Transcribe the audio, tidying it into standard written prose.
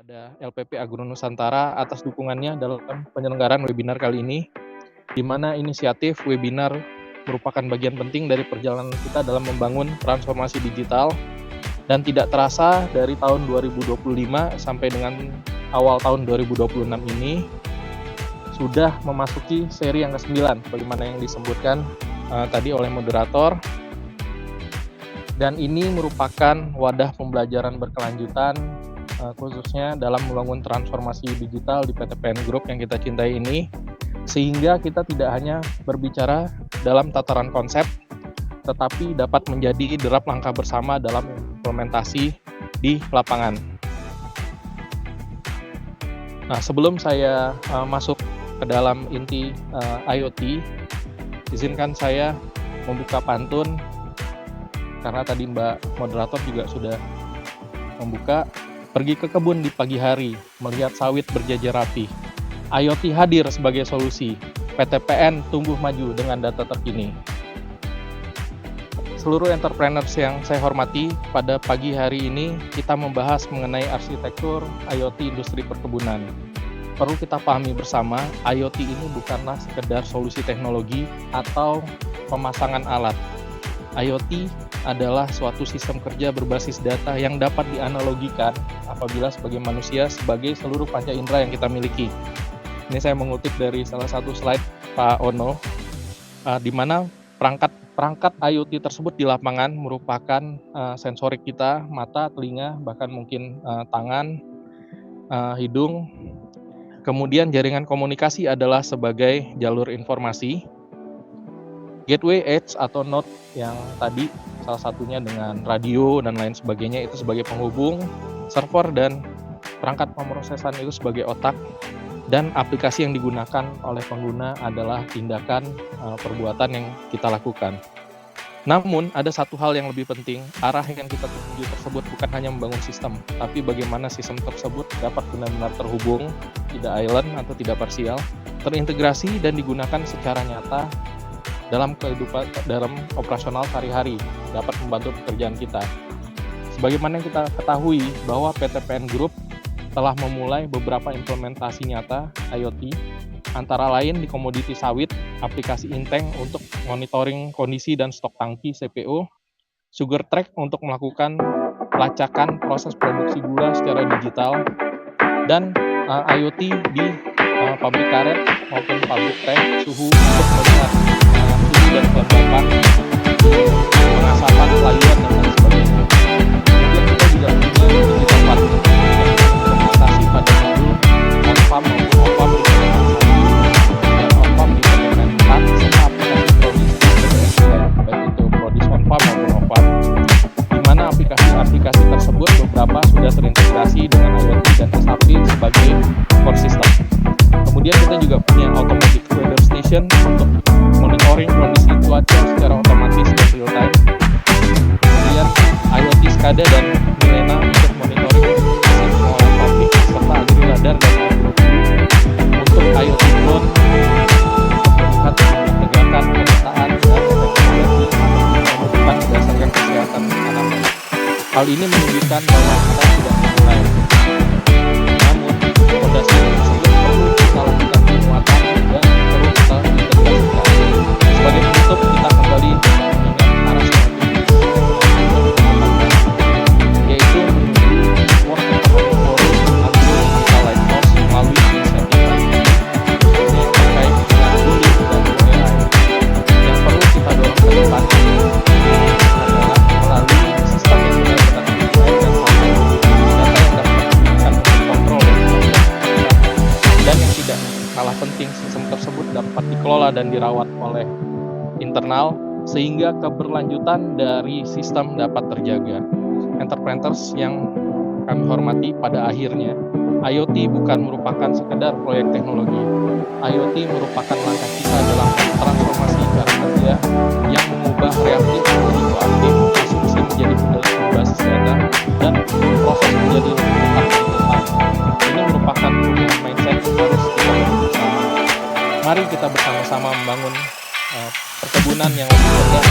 kepada LPP Agro Nusantara atas dukungannya dalam penyelenggaraan webinar kali ini, di mana inisiatif webinar merupakan bagian penting dari perjalanan kita dalam membangun transformasi digital, dan tidak terasa dari tahun 2025 sampai dengan awal tahun 2026 ini sudah memasuki seri yang ke-9, bagaimana yang disebutkan tadi oleh moderator. Dan ini merupakan wadah pembelajaran berkelanjutan khususnya dalam membangun transformasi digital di PTPN Group yang kita cintai ini, sehingga kita tidak hanya berbicara dalam tataran konsep, tetapi dapat menjadi derap langkah bersama dalam implementasi di lapangan. Nah, sebelum saya masuk ke dalam inti IoT, izinkan saya membuka pantun, karena tadi Mbak Moderator juga sudah membuka. Pergi ke kebun di pagi hari, melihat sawit berjajar rapi. IoT hadir sebagai solusi, PTPN tumbuh maju dengan data terkini. Seluruh entrepreneurs yang saya hormati, pada pagi hari ini kita membahas mengenai arsitektur IoT industri perkebunan. Perlu kita pahami bersama, IoT ini bukanlah sekedar solusi teknologi atau pemasangan alat. IoT adalah suatu sistem kerja berbasis data yang dapat dianalogikan apabila sebagai manusia sebagai seluruh panca indera yang kita miliki. Ini saya mengutip dari salah satu slide Pak Ono, di mana perangkat IoT tersebut di lapangan merupakan sensorik kita, mata, telinga, bahkan mungkin tangan, hidung. Kemudian jaringan komunikasi adalah sebagai jalur informasi. Gateway edge atau node yang tadi salah satunya dengan radio dan lain sebagainya itu sebagai penghubung, server dan perangkat pemrosesan itu sebagai otak, dan aplikasi yang digunakan oleh pengguna adalah tindakan perbuatan yang kita lakukan. Namun ada satu hal yang lebih penting, arah yang kita tuju tersebut bukan hanya membangun sistem, tapi bagaimana sistem tersebut dapat benar-benar terhubung, tidak island atau tidak parsial, terintegrasi dan digunakan secara nyata dalam kehidupan, dalam operasional sehari-hari, dapat membantu pekerjaan kita. Sebagaimana yang kita ketahui bahwa PTPN Group telah memulai beberapa implementasi nyata IoT, antara lain di komoditi sawit, aplikasi Inteng untuk monitoring kondisi dan stok tangki CPO, Sugar Track untuk melakukan pelacakan proses produksi gula secara digital, dan IoT di pabrik karet maupun pabrik teh suhu untuk melihat suhu dan kelembapan, pengasapan, pelayuan, dan lain sebagainya. Kemudian kita juga punya digital partner yang implementasi pada modul on-farm maupun off-farm di PTPN 1 dan off-farm di PTPN 4, serta aplikasi Prodis di PTPN 3, baik itu Prodis on-farm maupun off-farm, di mana aplikasi tersebut beberapa sudah terintegrasi dengan IoT dan SAP sebagai core system. Kemudian kita juga punya automatic weather station untuk monitoring kondisi cuaca secara otomatis dan real time. Kemudian IoT SCADA dan Milena untuk monitoring sistem pengolahan pabrik, serta AgriRadar dan untuk IoT drone untuk melihat menegakkan pemetaan dan teknologi pembentukan berdasarkan kesehatan tanaman. Hal ini menunjukkan bahwa kita sudah memulai. Namun, fondasi tersebut perlu kita lakukan penguatan dan perlu kita integrasikan. Sebagai penutup, kita kembali mengingat arah strategis yaitu menuju World Economic Forum Agro Digital Lighthouse melalui inisiatif lainnya, khususnya terkait dengan bullying dan AI. Yang perlu kita dorong ke depan adalah melalui sistem yang benar-benar didesain dan sampai data yang dapat digunakan untuk kontrol dan yang tidak kalah penting, sistem tersebut dapat dikelola dan dirawat oleh internal sehingga keberlanjutan dari sistem dapat terjaga. Entrepreneurs yang kami hormati, pada akhirnya IoT bukan merupakan sekedar proyek teknologi. IoT merupakan langkah kita dalam transformasi cara kerja yang mengubah reaktif menjadi proaktif, asumsi menjadi berbasis data, dan proses menjadi lebih cepat dan cepat. Ini merupakan perubahan mindset yang harus kita bangun bersama. Mari kita bersama-sama membangun perkebunan yang lebih cerdas,